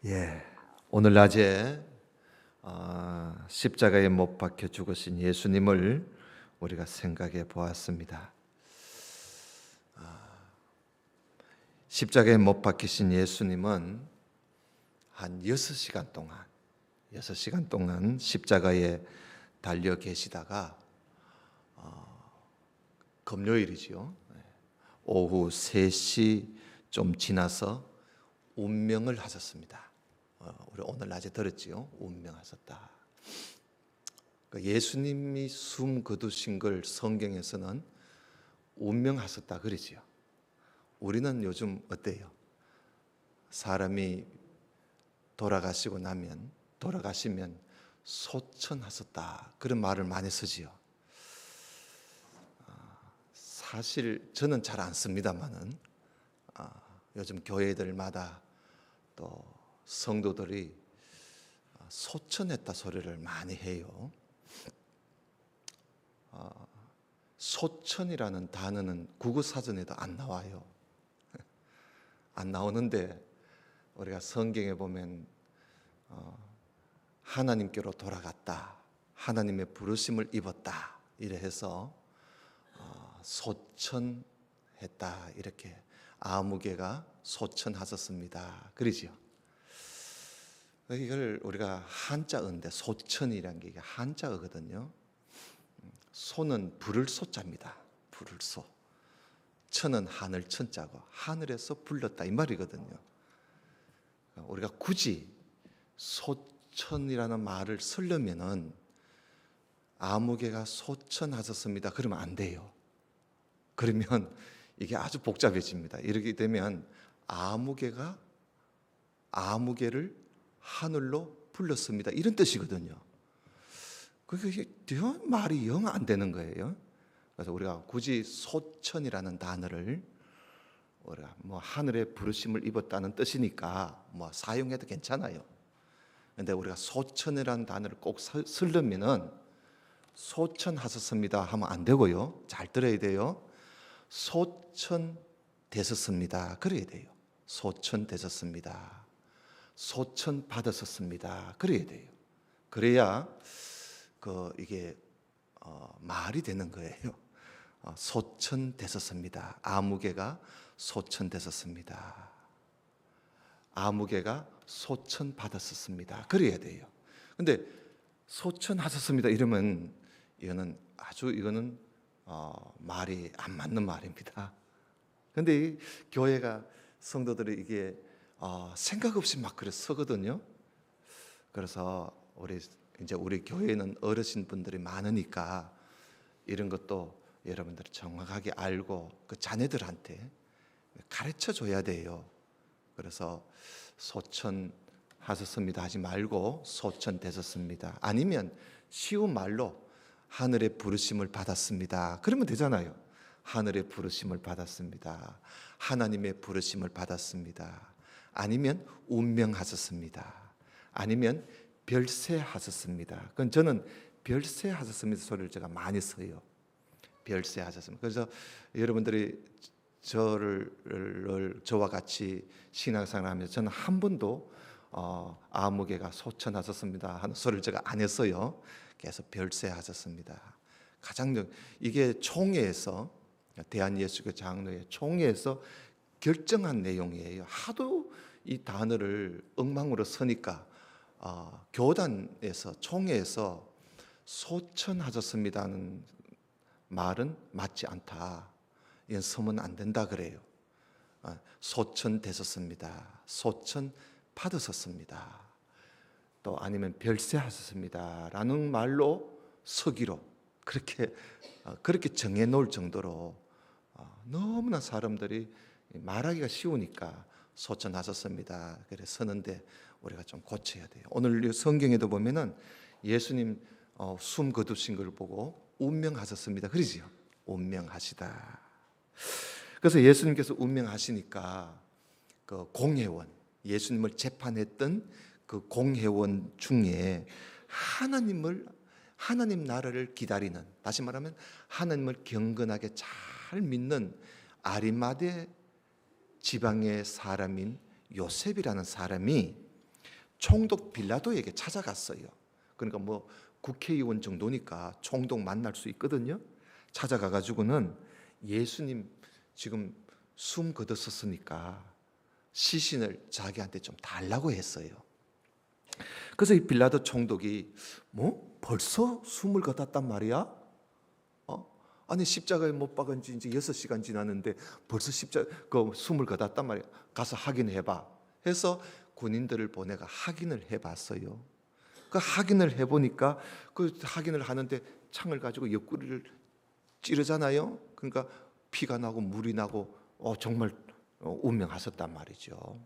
예, 오늘 낮에 십자가에 못 박혀 죽으신 예수님을 우리가 생각해 보았습니다. 십자가에 못 박히신 예수님은 한 6시간 동안 십자가에 달려 계시다가 금요일이지요. 오후 3시 좀 지나서 운명을 하셨습니다. 우리 오늘 낮에 들었지요. 운명하셨다. 예수님이 숨 거두신 걸 성경에서는 운명하셨다 그러지요. 우리는 요즘 어때요? 사람이 돌아가시면 소천하셨다 그런 말을 많이 쓰지요. 사실 저는 잘 안 씁니다만은 요즘 교회들마다 또 성도들이 소천했다 소리를 많이 해요. 소천이라는 단어는 국어사전에도 안 나와요. 안 나오는데 우리가 성경에 보면 하나님께로 돌아갔다, 하나님의 부르심을 입었다 이래 해서 소천했다 이렇게 아무개가 소천하셨습니다 그러지요. 이걸 우리가 한자어인데 소천이라는 게 이게 한자어거든요. 소는 부를 소자입니다. 부를 소. 천은 하늘 천자고 하늘에서 불렀다 이 말이거든요. 우리가 굳이 소천이라는 말을 쓰려면은 아무개가 소천하셨습니다 그러면 안 돼요. 그러면 이게 아주 복잡해집니다. 이렇게 되면 아무개가 아무개를 하늘로 불렀습니다 이런 뜻이거든요. 그게 말이 영 안 되는 거예요. 그래서 우리가 굳이 소천이라는 단어를 우리가 하늘의 부르심을 입었다는 뜻이니까 사용해도 괜찮아요. 그런데 우리가 소천이라는 단어를 꼭 쓰려면은 소천하셨습니다 하면 안 되고요. 잘 들어야 돼요. 소천되셨습니다 그래야 돼요. 소천되셨습니다. 소천 받으셨습니다 그래야 돼요. 그래야 이게 말이 되는 거예요. 소천되셨습니다. 아무개가 소천되셨습니다. 아무개가 소천 받았었습니다 그래야 돼요. 근데 소천하셨습니다 이러면 이거는 말이 안 맞는 말입니다. 근데 교회가 성도들이 이게 생각 없이 막 그래 쓰거든요. 그래서 우리 교회는 어르신 분들이 많으니까 이런 것도 여러분들이 정확하게 알고 그 자녀들한테 가르쳐 줘야 돼요. 그래서 소천하셨습니다 하지 말고 소천되셨습니다. 아니면 쉬운 말로 하늘의 부르심을 받았습니다 그러면 되잖아요. 하늘의 부르심을 받았습니다. 하나님의 부르심을 받았습니다. 아니면 운명하셨습니다. 아니면 별세하셨습니다. 그건 저는 별세하셨습니다 소리를 제가 많이 써요. 별세하셨습니다. 그래서 여러분들이 저와 같이 신앙생활을 하면서 저는 한 번도 아무개가 소천하셨습니다 하는 소리를 제가 안 했어요. 계속 별세하셨습니다. 이게 총회에서 대한예수교 장로회 총회에서 결정한 내용이에요. 하도 이 단어를 엉망으로 쓰니까 교단에서 총회에서 소천하셨습니다는 말은 맞지 않다. 이건 쓰면 안 된다 그래요. 소천되셨습니다. 소천 받으셨습니다. 또 아니면 별세하셨습니다라는 말로 서기로 그렇게 정해 놓을 정도로 너무나 사람들이 말하기가 쉬우니까 소천하셨습니다 그래 쓰는데 우리가 좀 고쳐야 돼요. 오늘 성경에도 보면은 예수님 숨 거두신 걸 보고 운명하셨습니다 그러지요. 운명하시다. 그래서 예수님께서 운명하시니까 그 공회원, 예수님을 재판했던 그 공회원 중에 하나님 나라를 기다리는, 다시 말하면 하나님을 경건하게 잘 믿는 아리마대 지방의 사람인 요셉이라는 사람이 총독 빌라도에게 찾아갔어요. 그러니까 뭐 국회의원 정도니까 총독 만날 수 있거든요. 찾아가 가지고는 예수님 지금 숨 거뒀었으니까 시신을 자기한테 좀 달라고 했어요. 그래서 이 빌라도 총독이 뭐 벌써 숨을 거뒀단 말이야? 아니 십자가에 못 박은 지 이제 6시간 지났는데 벌써 그 숨을 거뒀단 말이야. 가서 확인해봐. 해서 군인들을 보내가 확인을 해봤어요. 그 확인을 해보니까 그 확인을 하는데 창을 가지고 옆구리를 찌르잖아요. 그러니까 피가 나고 물이 나고 정말 운명하셨단 말이죠.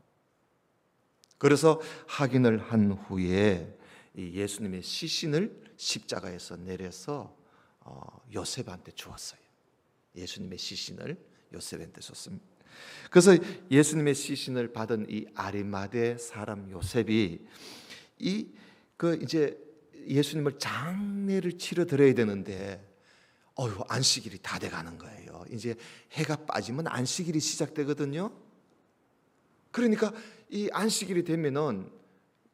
그래서 확인을 한 후에 이 예수님의 시신을 십자가에서 내려서 요셉한테 주었어요. 예수님의 시신을 요셉한테 줬습니다. 그래서 예수님의 시신을 받은 이 아리마대 사람 요셉이 이제 예수님을 장례를 치러 드려야 되는데 안식일이 다 돼가는 거예요. 이제 해가 빠지면 안식일이 시작되거든요. 그러니까 이 안식일이 되면은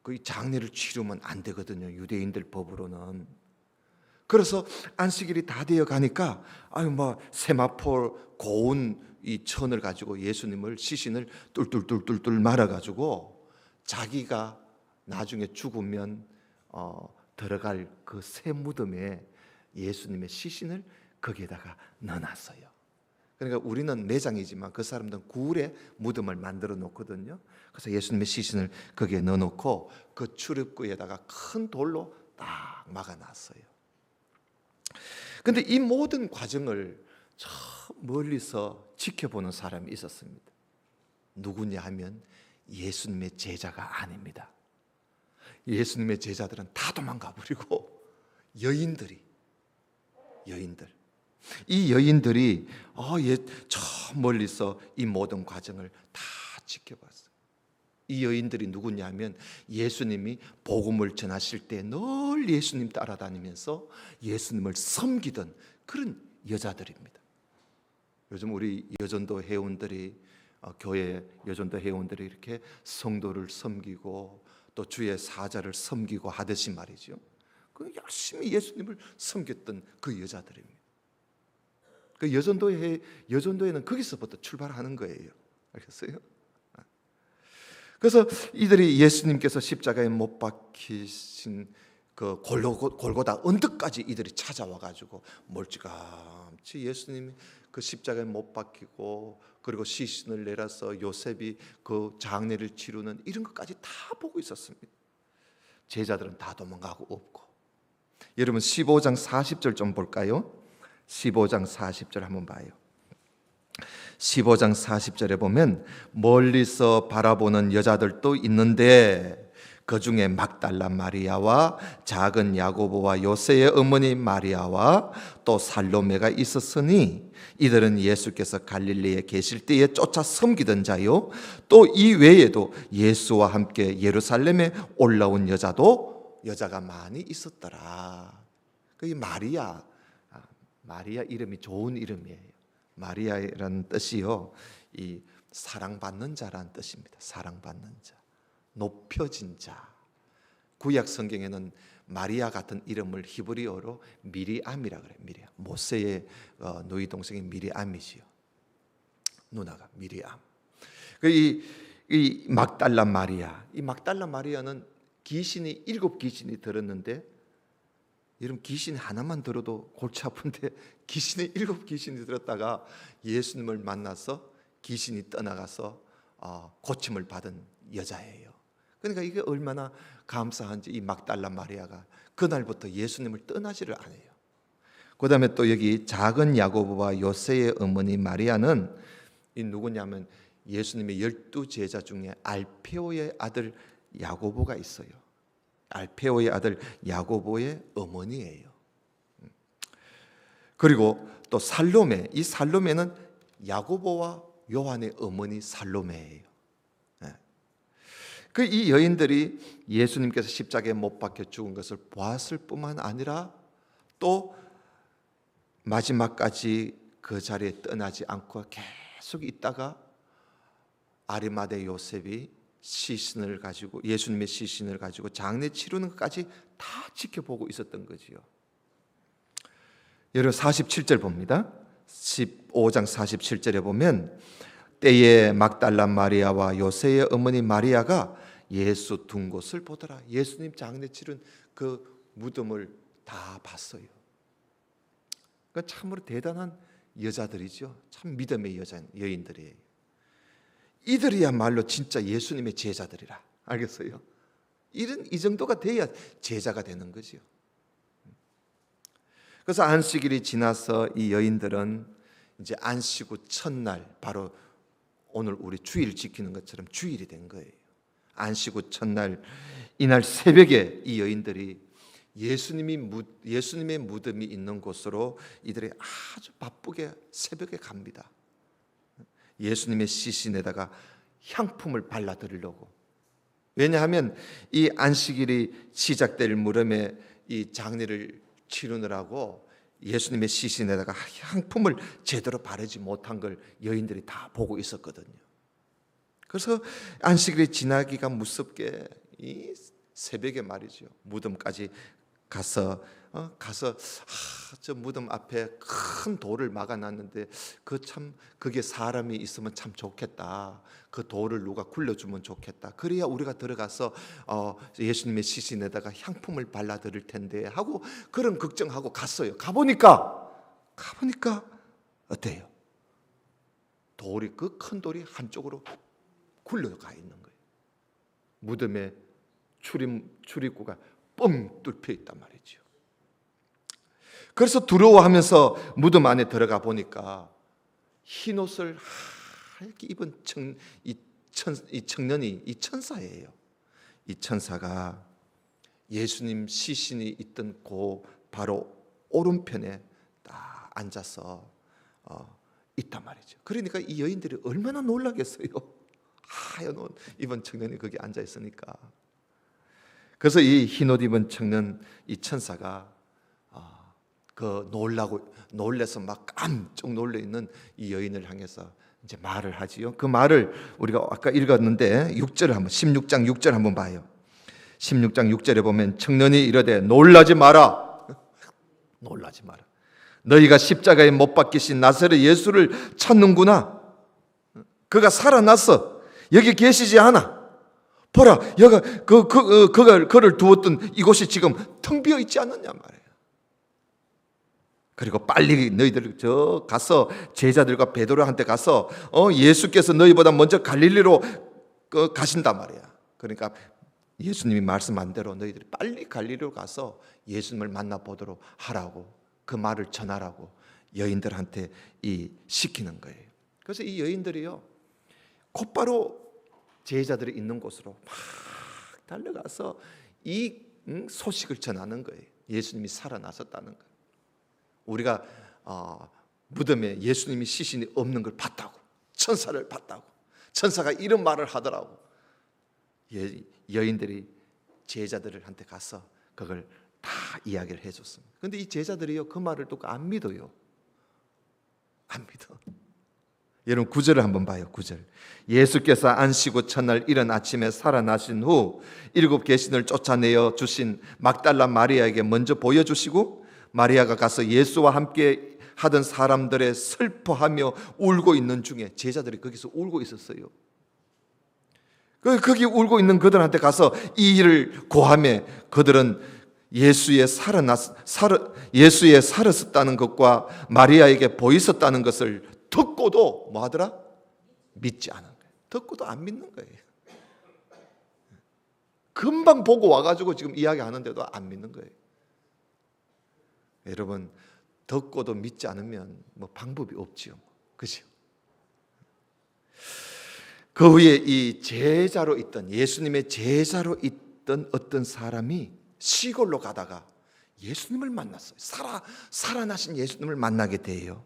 그 장례를 치르면 안 되거든요. 유대인들 법으로는. 그래서 안식일이 다 되어 가니까 세마포 고운 이 천을 가지고 예수님을 시신을 뚫뚫뚫뚫 말아 가지고 자기가 나중에 죽으면 들어갈 그 새 무덤에 예수님의 시신을 거기에다가 넣어놨어요. 그러니까 우리는 매장이지만 그 사람들은 굴에 무덤을 만들어 놓거든요. 그래서 예수님의 시신을 거기에 넣어놓고 그 출입구에다가 큰 돌로 딱 막아놨어요. 근데 이 모든 과정을 저 멀리서 지켜보는 사람이 있었습니다. 누구냐 하면 예수님의 제자가 아닙니다. 예수님의 제자들은 다 도망가 버리고 이 여인들이 저 멀리서 이 모든 과정을 다 지켜봤어요. 이 여인들이 누구냐 하면 예수님이 복음을 전하실 때 늘 예수님 따라다니면서 예수님을 섬기던 그런 여자들입니다. 요즘 우리 여전도 회원들이 교회 여전도 회원들이 이렇게 성도를 섬기고 또 주의 사자를 섬기고 하듯이 말이죠. 그 열심히 예수님을 섬겼던 그 여자들입니다. 그 여전도에는 거기서부터 출발하는 거예요. 알겠어요? 그래서 이들이 예수님께서 십자가에 못 박히신 그 골고다 언덕까지 이들이 찾아와 가지고 멀찌감치 예수님이 그 십자가에 못 박히고 그리고 시신을 내려서 요셉이 그 장례를 치르는 이런 것까지 다 보고 있었습니다. 제자들은 다 도망가고 없고. 여러분 15장 40절 좀 볼까요? 15장 40절 한번 봐요. 15장 40절에 보면 멀리서 바라보는 여자들도 있는데 그 중에 막달라 마리아와 작은 야고보와 요새의 어머니 마리아와 또 살로메가 있었으니 이들은 예수께서 갈릴리에 계실 때에 쫓아 섬기던 자요 또 이 외에도 예수와 함께 예루살렘에 올라온 여자가 많이 있었더라. 그 마리아 이름이 좋은 이름이에요. 마리아라는 뜻이요, 이 사랑받는 자라는 뜻입니다. 사랑받는 자, 높여진 자. 구약 성경에는 마리아 같은 이름을 히브리어로 미리암이라 그래요. 미리암. 모세의 누이 동생이 미리암이지요. 누나가 미리암. 이 막달라 마리아. 이 막달라 마리아는 귀신이 7귀신이 들었는데, 여러분 귀신 하나만 들어도 골치 아픈데 귀신이 7귀신이 들었다가 예수님을 만나서 귀신이 떠나가서 고침을 받은 여자예요. 그러니까 이게 얼마나 감사한지 이 막달라 마리아가 그날부터 예수님을 떠나지를 않아요. 그 다음에 또 여기 작은 야고보와 요새의 어머니 마리아는 이 누구냐면 예수님의 12제자 중에 알페오의 아들 야고보가 있어요. 알페오의 아들 야고보의 어머니예요. 그리고 또 살로메, 이 살로메는 야고보와 요한의 어머니 살로메예요. 그 이 여인들이 예수님께서 십자가에 못 박혀 죽은 것을 보았을 뿐만 아니라 또 마지막까지 그 자리에 떠나지 않고 계속 있다가 아리마대 요셉이 시신을 가지고 예수님의 시신을 가지고 장례 치르는 것까지 다 지켜보고 있었던 거지요. 여러분 47절 봅니다. 15장 47절에 보면 때에 막달라 마리아와 요새의 어머니 마리아가 예수 둔 곳을 보더라. 예수님 장례 치른 그 무덤을 다 봤어요. 그러니까 참으로 대단한 여자들이죠. 참 믿음의 여인들이에요. 이들이야말로 진짜 예수님의 제자들이라. 알겠어요? 이 정도가 돼야 제자가 되는 거죠. 그래서 안식일이 지나서 이 여인들은 이제 안식 후 첫날, 바로 오늘 우리 주일 지키는 것처럼 주일이 된 거예요. 안식 후 첫날, 이날 새벽에 이 여인들이 예수님의 무덤이 있는 곳으로 이들이 아주 바쁘게 새벽에 갑니다. 예수님의 시신에다가 향품을 발라드리려고. 왜냐하면 이 안식일이 시작될 무렵에 이 장례를 치르느라고 예수님의 시신에다가 향품을 제대로 바르지 못한 걸 여인들이 다 보고 있었거든요. 그래서 안식일이 지나기가 무섭게 이 새벽에 말이죠, 무덤까지 가서 저 무덤 앞에 큰 돌을 막아놨는데 그게 사람이 있으면 참 좋겠다. 그 돌을 누가 굴려주면 좋겠다. 그래야 우리가 들어가서 예수님의 시신에다가 향품을 발라드릴 텐데 하고 그런 걱정하고 갔어요. 가보니까 어때요? 돌이, 그 큰 돌이 한쪽으로 굴려가 있는 거예요. 무덤의 출입구가 뻥 뚫혀 있단 말이죠. 그래서 두려워하면서 무덤 안에 들어가 보니까 흰 옷을 하얗게 입은 이 청년이 이 천사예요. 이 천사가 예수님 시신이 있던 그 바로 오른편에 딱 앉아서 있단 말이죠. 그러니까 이 여인들이 얼마나 놀라겠어요. 하얀 옷 입은 청년이 거기 앉아 있으니까. 그래서 이 흰옷 입은 청년, 이 천사가 놀래서 막 깜짝 놀래 있는 이 여인을 향해서 이제 말을 하지요. 그 말을 우리가 아까 읽었는데 16장 6절 한번 봐요. 16장 6절에 보면 청년이 이르되 놀라지 마라. 놀라지 마라. 너희가 십자가에 못 박히신 나사렛 예수를 찾는구나. 그가 살아났어. 여기 계시지 않아. 보라, 여가 그를 두었던 이곳이 지금 텅 비어 있지 않느냐 말이에요. 그리고 빨리 너희들 저 가서 제자들과 베드로한테 가서 예수께서 너희보다 먼저 갈릴리로 가신단 말이야. 그러니까 예수님이 말씀한 대로 너희들이 빨리 갈릴리로 가서 예수님을 만나보도록 하라고, 그 말을 전하라고 여인들한테 시키는 거예요. 그래서 이 여인들이요, 곧바로 제자들이 있는 곳으로 막 달려가서 이 소식을 전하는 거예요. 예수님이 살아나셨다는 거예요. 우리가 무덤에 예수님이 시신이 없는 걸 봤다고, 천사를 봤다고, 천사가 이런 말을 하더라고. 여인들이 제자들한테 가서 그걸 다 이야기를 해줬습니다. 그런데 이 제자들이요, 그 말을 듣고 안 믿어요. 안 믿어. 여러분 9절을 한번 봐요. 9절. 예수께서 안식 후 첫날 이른 아침에 살아나신 후 7 계신을 쫓아내어 주신 막달라 마리아에게 먼저 보여주시고, 마리아가 가서 예수와 함께 하던 사람들의 슬퍼하며 울고 있는 중에, 제자들이 거기서 울고 있었어요. 거기 울고 있는 그들한테 가서 이 일을 고하며 그들은 예수의 살았었다는 것과 마리아에게 보이셨다는 것을 듣고도 뭐 하더라? 믿지 않은 거예요. 듣고도 안 믿는 거예요. 금방 보고 와가지고 지금 이야기하는데도 안 믿는 거예요. 여러분, 듣고도 믿지 않으면 뭐 방법이 없지요. 그죠? 그 후에 이 제자로 있던, 예수님의 제자로 있던 어떤 사람이 시골로 가다가 예수님을 만났어요. 살아나신 예수님을 만나게 돼요.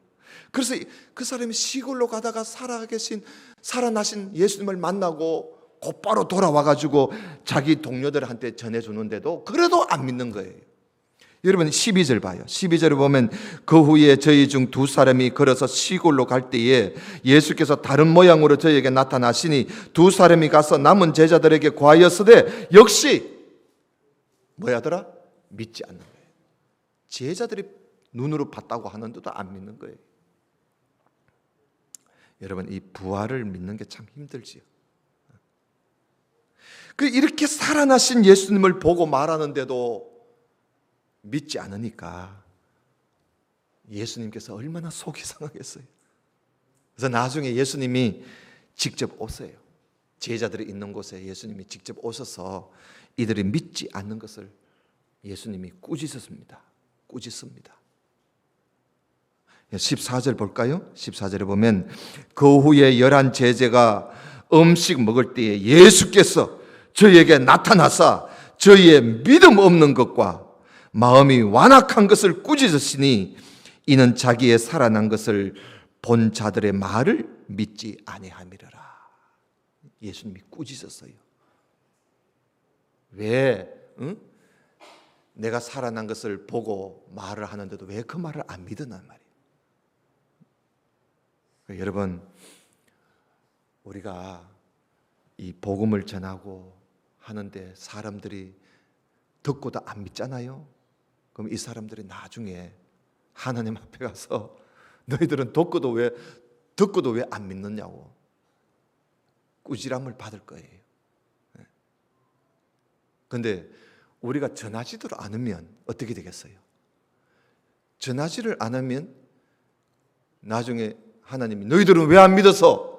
그래서 그 사람이 시골로 가다가 살아나신 예수님을 만나고 곧바로 돌아와가지고 자기 동료들한테 전해주는데도 그래도 안 믿는 거예요. 여러분 12절 봐요. 12절에 보면 그 후에 저희 중 두 사람이 걸어서 시골로 갈 때에 예수께서 다른 모양으로 저희에게 나타나시니 두 사람이 가서 남은 제자들에게 고하였으되 역시 뭐야더라? 믿지 않는 거예요. 제자들이 눈으로 봤다고 하는데도 안 믿는 거예요. 여러분 이 부활을 믿는 게 참 힘들지요. 이렇게 살아나신 예수님을 보고 말하는데도 믿지 않으니까 예수님께서 얼마나 속이 상하겠어요. 그래서 나중에 예수님이 직접 오세요. 제자들이 있는 곳에 예수님이 직접 오셔서 이들이 믿지 않는 것을 예수님이 꾸짖습니다. 14절 볼까요? 14절에 보면 그 후에 11 제자가 음식 먹을 때에 예수께서 저희에게 나타나사 저희의 믿음 없는 것과 마음이 완악한 것을 꾸짖으시니 이는 자기의 살아난 것을 본 자들의 말을 믿지 아니함이라. 예수님이 꾸짖었어요. 왜? 내가 살아난 것을 보고 말을 하는데도 왜 그 말을 안 믿으나 말이에요. 여러분 우리가 이 복음을 전하고 하는데 사람들이 듣고도 안 믿잖아요. 그럼 이 사람들이 나중에 하나님 앞에 가서 너희들은 듣고도 왜 안 믿느냐고 꾸지람을 받을 거예요. 그런데 우리가 전하지도 않으면 어떻게 되겠어요? 전하지를 않으면 나중에 하나님이 너희들은 왜 안 믿어서?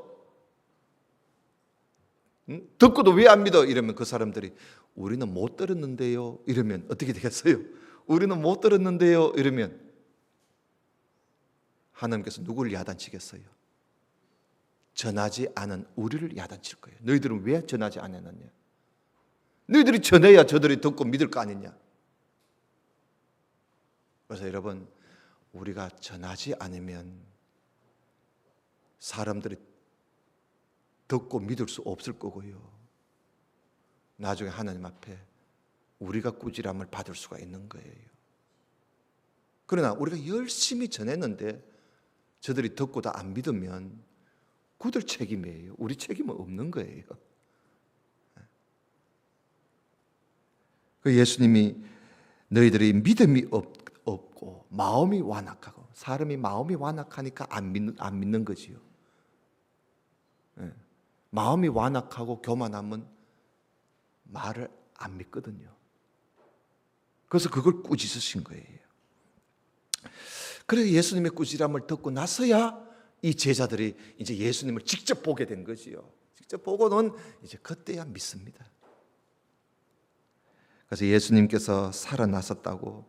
듣고도 왜 안 믿어? 이러면 그 사람들이 우리는 못 들었는데요. 이러면 어떻게 되겠어요? 우리는 못 들었는데요. 이러면 하나님께서 누구를 야단치겠어요? 전하지 않은 우리를 야단칠 거예요. 너희들은 왜 전하지 않았느냐? 너희들이 전해야 저들이 듣고 믿을 거 아니냐? 그래서 여러분 우리가 전하지 않으면 사람들이 듣고 믿을 수 없을 거고요. 나중에 하나님 앞에 우리가 꾸지람을 받을 수가 있는 거예요. 그러나 우리가 열심히 전했는데 저들이 듣고도 안 믿으면 그들 책임이에요. 우리 책임은 없는 거예요. 예수님이 너희들이 믿음이 없고 마음이 완악하고, 사람이 마음이 완악하니까 안 믿는 거지요. 마음이 완악하고 교만하면 말을 안 믿거든요. 그래서 그걸 꾸짖으신 거예요. 그래서 예수님의 꾸지람을 듣고 나서야 이 제자들이 이제 예수님을 직접 보게 된 거지요. 직접 보고는 이제 그때야 믿습니다. 그래서 예수님께서 살아나셨다고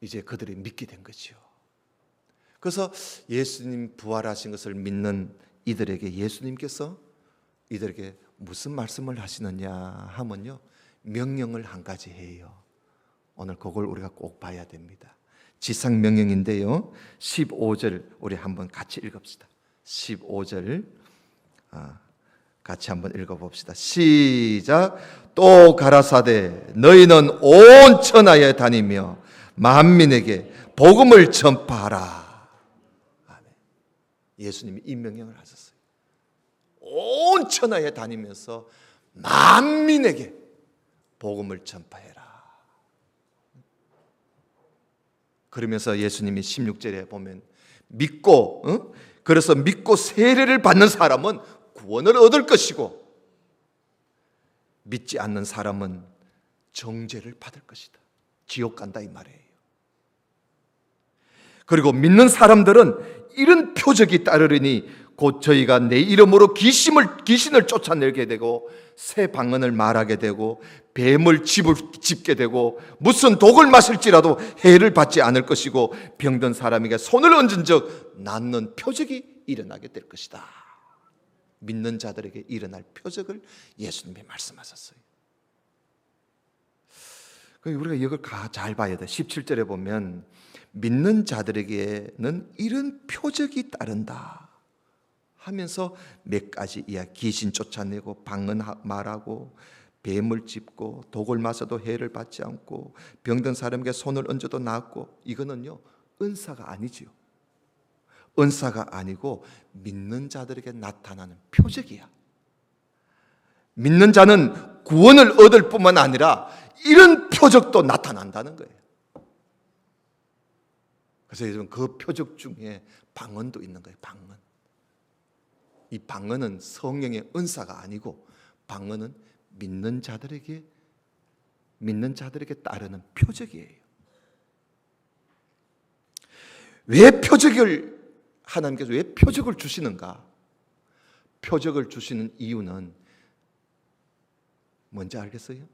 이제 그들이 믿게 된 거지요. 그래서 예수님 부활하신 것을 믿는 이들에게 예수님께서 이들에게 무슨 말씀을 하시느냐 하면요, 명령을 한 가지 해요. 오늘 그걸 우리가 꼭 봐야 됩니다. 지상 명령인데요, 15절 우리 한번 같이 읽읍시다. 15절 같이 한번 읽어봅시다. 시작. 또 가라사대 너희는 온 천하에 다니며 만민에게 복음을 전파하라. 아멘. 예수님이 이 명령을 하셨어요. 온 천하에 다니면서 만민에게 복음을 전파해라. 그러면서 예수님이 16절에 보면 믿고, 그래서 믿고 세례를 받는 사람은 구원을 얻을 것이고 믿지 않는 사람은 정죄를 받을 것이다. 지옥 간다 이 말이에요. 그리고 믿는 사람들은 이런 표적이 따르리니 곧 저희가 내 이름으로 귀신을 쫓아내게 되고 새 방언을 말하게 되고 뱀을 집게 되고 무슨 독을 마실지라도 해를 받지 않을 것이고 병든 사람에게 손을 얹은 적 낫는 표적이 일어나게 될 것이다. 믿는 자들에게 일어날 표적을 예수님이 말씀하셨어요. 우리가 이걸 잘 봐야 돼. 17절에 보면 믿는 자들에게는 이런 표적이 따른다 하면서 몇 가지 이야기, 귀신 쫓아내고 방언 말하고 뱀을 짚고 독을 마셔도 해를 받지 않고 병든 사람에게 손을 얹어도 낫고, 이거는요 은사가 아니지요. 은사가 아니고 믿는 자들에게 나타나는 표적이야. 믿는 자는 구원을 얻을 뿐만 아니라 이런 표적도 나타난다는 거예요. 그래서 요즘 그 표적 중에 방언도 있는 거예요. 방언. 이 방언은 성령의 은사가 아니고 방언은 믿는 자들에게 따르는 표적이에요. 하나님께서 왜 표적을 주시는가? 표적을 주시는 이유는 뭔지 알겠어요?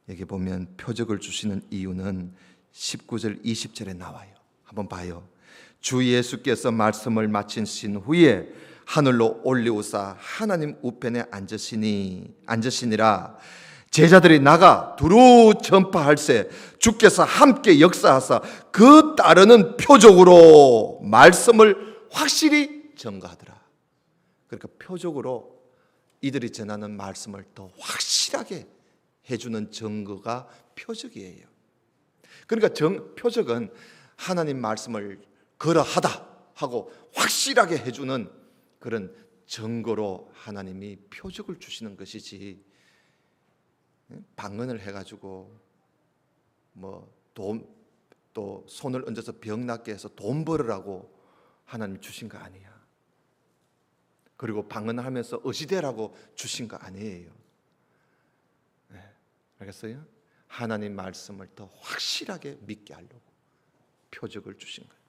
여기 보면 표적을 주시는 이유는 19절 20절에 나와요. 한번 봐요. 주 예수께서 말씀을 마치신 후에 하늘로 올리우사 하나님 우편에 앉으시니라. 제자들이 나가 두루 전파할세 주께서 함께 역사하사 그 따르는 표적으로 말씀을 확실히 전가하더라. 그러니까 표적으로 이들이 전하는 말씀을 더 확실하게 해주는 증거가 표적이에요. 그러니까 표적은 하나님 말씀을 그러하다 하고 확실하게 해주는 그런 증거로 하나님이 표적을 주시는 것이지, 방언을 해가지고 또 손을 얹어서 병 낫게 해서 돈 벌으라고 하나님 주신 거 아니야. 그리고 방언하면서 의지되라고 주신 거 아니에요. 네, 알겠어요? 하나님 말씀을 더 확실하게 믿게 하려고 표적을 주신 거예요.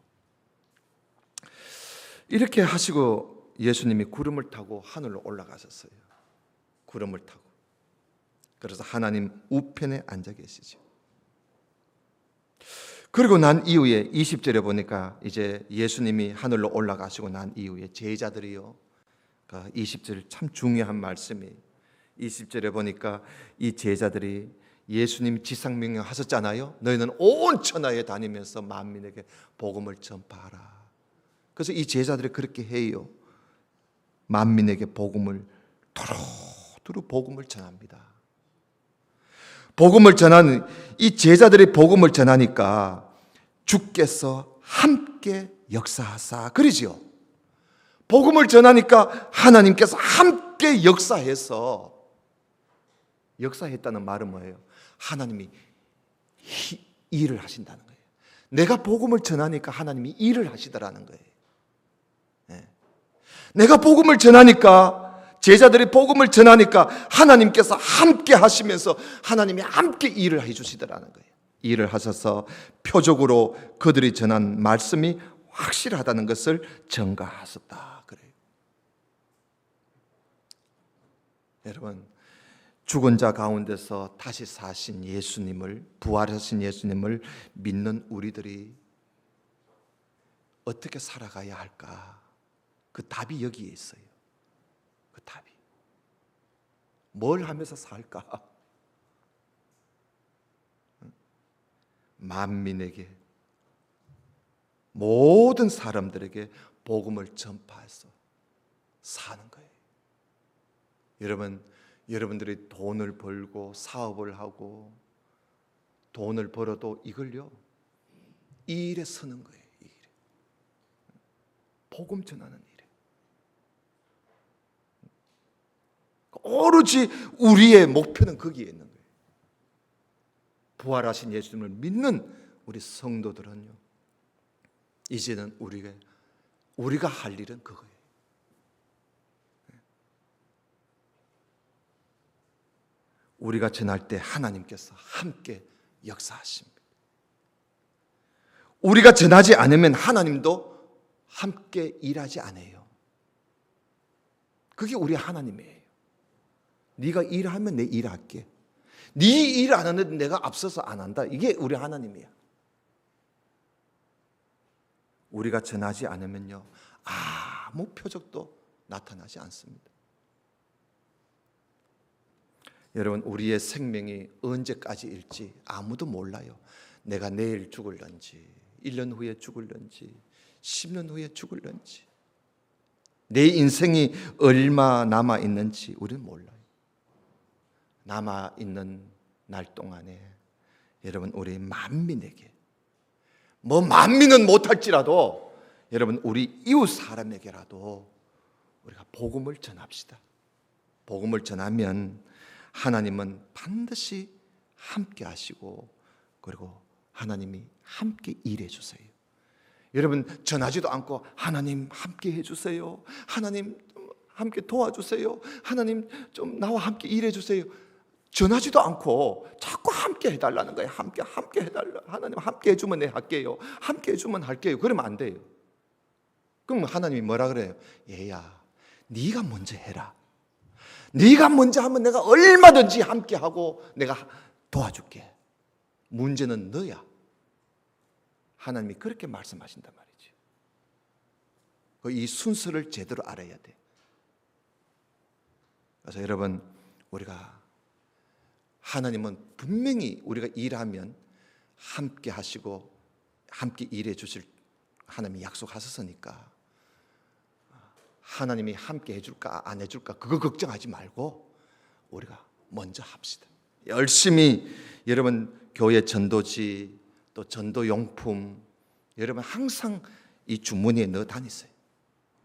이렇게 하시고 예수님이 구름을 타고 하늘로 올라가셨어요. 구름을 타고. 그래서 하나님 우편에 앉아 계시죠. 그리고 난 이후에 20절에 보니까 이제 예수님이 하늘로 올라가시고 난 이후에 제자들이요, 20절 참 중요한 말씀이, 20절에 보니까 이 제자들이 예수님 지상명령 하셨잖아요. 너희는 온 천하에 다니면서 만민에게 복음을 전파하라. 그래서 이 제자들이 그렇게 해요. 만민에게 복음을 두루 복음을 전합니다. 복음을 전하는 이 제자들이 복음을 전하니까 주께서 함께 역사하사 그러지요. 복음을 전하니까 하나님께서 함께 역사했다는 말은 뭐예요? 하나님이 일을 하신다는 거예요. 내가 복음을 전하니까 하나님이 일을 하시더라는 거예요. 네. 내가 복음을 전하니까, 제자들이 복음을 전하니까 하나님께서 함께 하시면서 하나님이 함께 일을 해주시더라는 거예요. 일을 하셔서 표적으로 그들이 전한 말씀이 확실하다는 것을 증가하셨다 그래요. 여러분, 죽은 자 가운데서 다시 사신 예수님을, 부활하신 예수님을 믿는 우리들이 어떻게 살아가야 할까? 그 답이 여기에 있어요. 그 답이. 뭘 하면서 살까? 만민에게, 모든 사람들에게 복음을 전파해서 사는 거예요. 여러분들이 돈을 벌고 사업을 하고 돈을 벌어도 이걸요, 이 일에 쓰는 거예요. 이 일에. 복음 전하는 일에. 오로지 우리의 목표는 거기에 있는 거예요. 부활하신 예수님을 믿는 우리 성도들은요, 이제는 우리가 할 일은 그거예요. 우리가 전할 때 하나님께서 함께 역사하십니다. 우리가 전하지 않으면 하나님도 함께 일하지 않아요. 그게 우리 하나님이에요. 네가 일하면 내 일할게. 네 일 안 하는데 내가 앞서서 안 한다. 이게 우리 하나님이야. 우리가 전하지 않으면요, 아무 표적도 나타나지 않습니다. 여러분, 우리의 생명이 언제까지일지 아무도 몰라요. 내가 내일 죽을런지, 1년 후에 죽을런지, 10년 후에 죽을런지, 내 인생이 얼마 남아있는지 우리는 몰라요. 남아 있는 날 동안에 여러분 우리 만민에게 뭐 만민은 못할지라도 여러분 우리 이웃 사람에게라도 우리가 복음을 전합시다. 복음을 전하면 하나님은 반드시 함께 하시고 그리고 하나님이 함께 일해 주세요. 여러분 전하지도 않고 하나님 함께 해주세요, 하나님 함께 도와주세요, 하나님 좀 나와 함께 일해 주세요, 전하지도 않고 자꾸 함께 해달라는 거예요. 함께 해달라. 하나님 함께 해주면 내 할게요, 함께 해주면 할게요. 그러면 안 돼요. 그럼 하나님이 뭐라 그래요? 얘야 네가 먼저 해라. 네가 먼저 하면 내가 얼마든지 함께 하고 내가 도와줄게. 문제는 너야. 하나님이 그렇게 말씀하신단 말이죠. 이 순서를 제대로 알아야 돼. 그래서 여러분 우리가 하나님은 분명히 우리가 일하면 함께 하시고 함께 일해 주실 하나님이 약속하셨으니까 하나님이 함께 해줄까 안 해줄까 그거 걱정하지 말고 우리가 먼저 합시다. 열심히 여러분 교회 전도지 또 전도용품 여러분 항상 이 주머니에 넣어 다니세요.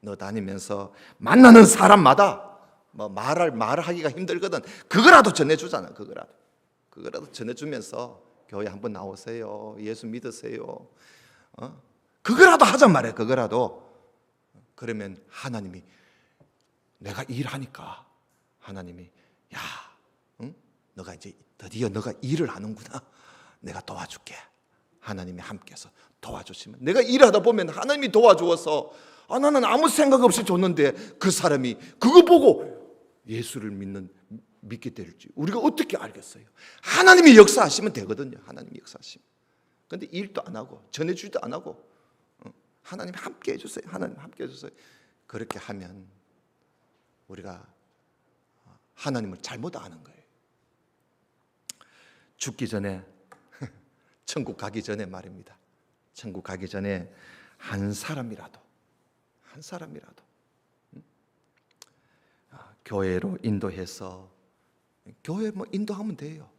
넣어 다니면서 만나는 사람마다 뭐 말하기가 힘들거든. 그거라도 전해주잖아. 그거라도 전해주면서 교회 한번 나오세요. 예수 믿으세요. 그거라도 하잔 말이에요. 그거라도. 그러면 하나님이 내가 일하니까 하나님이 야, 응? 너가 이제 드디어 너가 일을 하는구나. 내가 도와줄게. 하나님이 함께해서 도와주시면 내가 일하다 보면 하나님이 도와주어서 나는 아무 생각 없이 줬는데 그 사람이 그거 보고 예수를 믿게 될지 우리가 어떻게 알겠어요? 하나님이 역사하시면 되거든요. 하나님이 역사하시면. 그런데 일도 안 하고 전해주지도 안 하고 하나님 함께 해주세요. 하나님 함께 해주세요. 그렇게 하면 우리가 하나님을 잘못 아는 거예요. 죽기 전에 천국 가기 전에 말입니다. 천국 가기 전에 한 사람이라도 교회로 인도해서 교회 뭐 인도하면 돼요.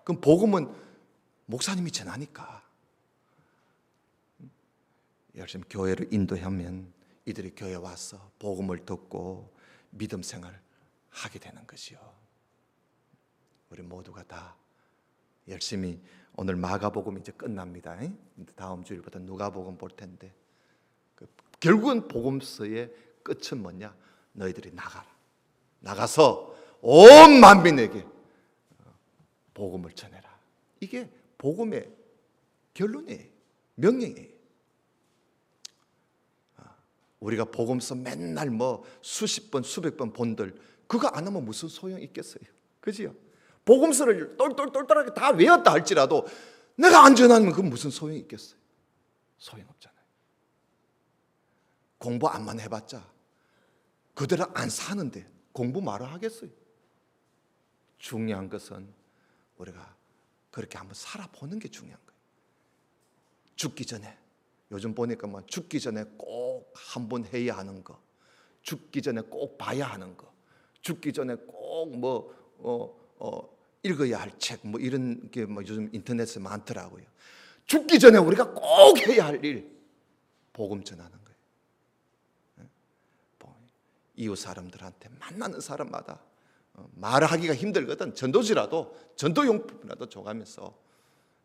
그럼 복음은 목사님이 전하니까 열심히 교회를 인도하면 이들이 교회 와서 복음을 듣고 믿음 생활을 하게 되는 것이요. 우리 모두가 다 열심히 오늘 마가복음 이제 끝납니다. 다음 주일부터 누가복음 볼 텐데 결국은 복음서의 끝은 뭐냐? 너희들이 나가서 온 만민에게 복음을 전해라. 이게 복음의 결론이에요. 명령이에요. 우리가 복음서 맨날 뭐 수십 번 수백 번 본들 그거 안 하면 무슨 소용 있겠어요? 그지요? 복음서를 똘똘똘똘하게 다 외웠다 할지라도 내가 안 전하면 그건 무슨 소용이 있겠어요? 소용없잖아요. 공부 안만 해봤자 그대로 안 사는데 공부 말을 하겠어요? 중요한 것은 우리가 그렇게 한번 살아보는 게 중요한 거예요. 죽기 전에 요즘 보니까 뭐 죽기 전에 꼭 한번 해야 하는 거, 죽기 전에 꼭 봐야 하는 거, 죽기 전에 꼭 읽어야 할 책 뭐 이런 게 뭐 요즘 인터넷에 많더라고요. 죽기 전에 우리가 꼭 해야 할 일, 복음 전하는 거예요. 이웃 사람들한테 만나는 사람마다 말하기가 힘들거든. 전도용품이라도 줘가면서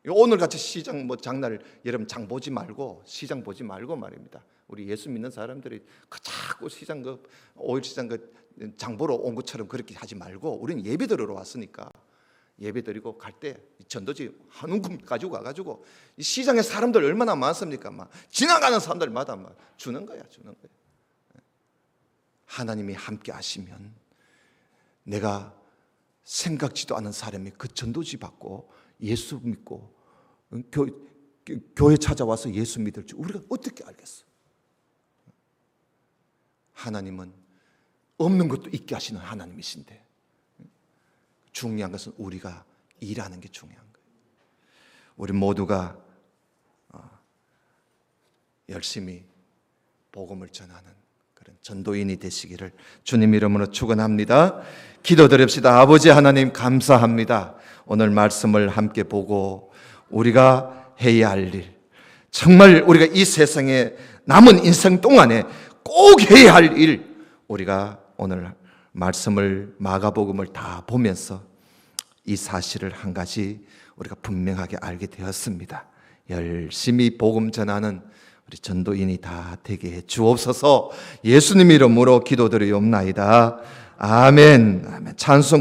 오늘같이 시장 장날 여러분 장 보지 말고 시장 보지 말고 말입니다. 우리 예수 믿는 사람들이 자꾸 시장 오일 시장 장 보러 온 것처럼 그렇게 하지 말고 우리는 예배 드리러 왔으니까 예배 드리고 갈 때 전도지 한 움큼 가지고 가가지고 이 시장에 사람들 얼마나 많습니까? 막 지나가는 사람들마다 막 주는 거야. 하나님이 함께 하시면 내가 생각지도 않은 사람이 그 전도지 받고 예수 믿고 교회 찾아와서 예수 믿을지 우리가 어떻게 알겠어? 하나님은 없는 것도 있게 하시는 하나님이신데 중요한 것은 우리가 일하는 게 중요한 거예요. 우리 모두가 열심히 복음을 전하는 그런 전도인이 되시기를 주님 이름으로 축원합니다. 기도드립시다. 아버지 하나님 감사합니다. 오늘 말씀을 함께 보고 우리가 해야 할 일, 정말 우리가 이 세상에 남은 인생 동안에 꼭 해야 할 일, 우리가 오늘 말씀을 마가복음을 다 보면서 이 사실을 한 가지 우리가 분명하게 알게 되었습니다. 열심히 복음 전하는 우리 전도인이 다 되게 해 주옵소서. 예수님 이름으로 기도드리옵나이다. 아멘. 찬송가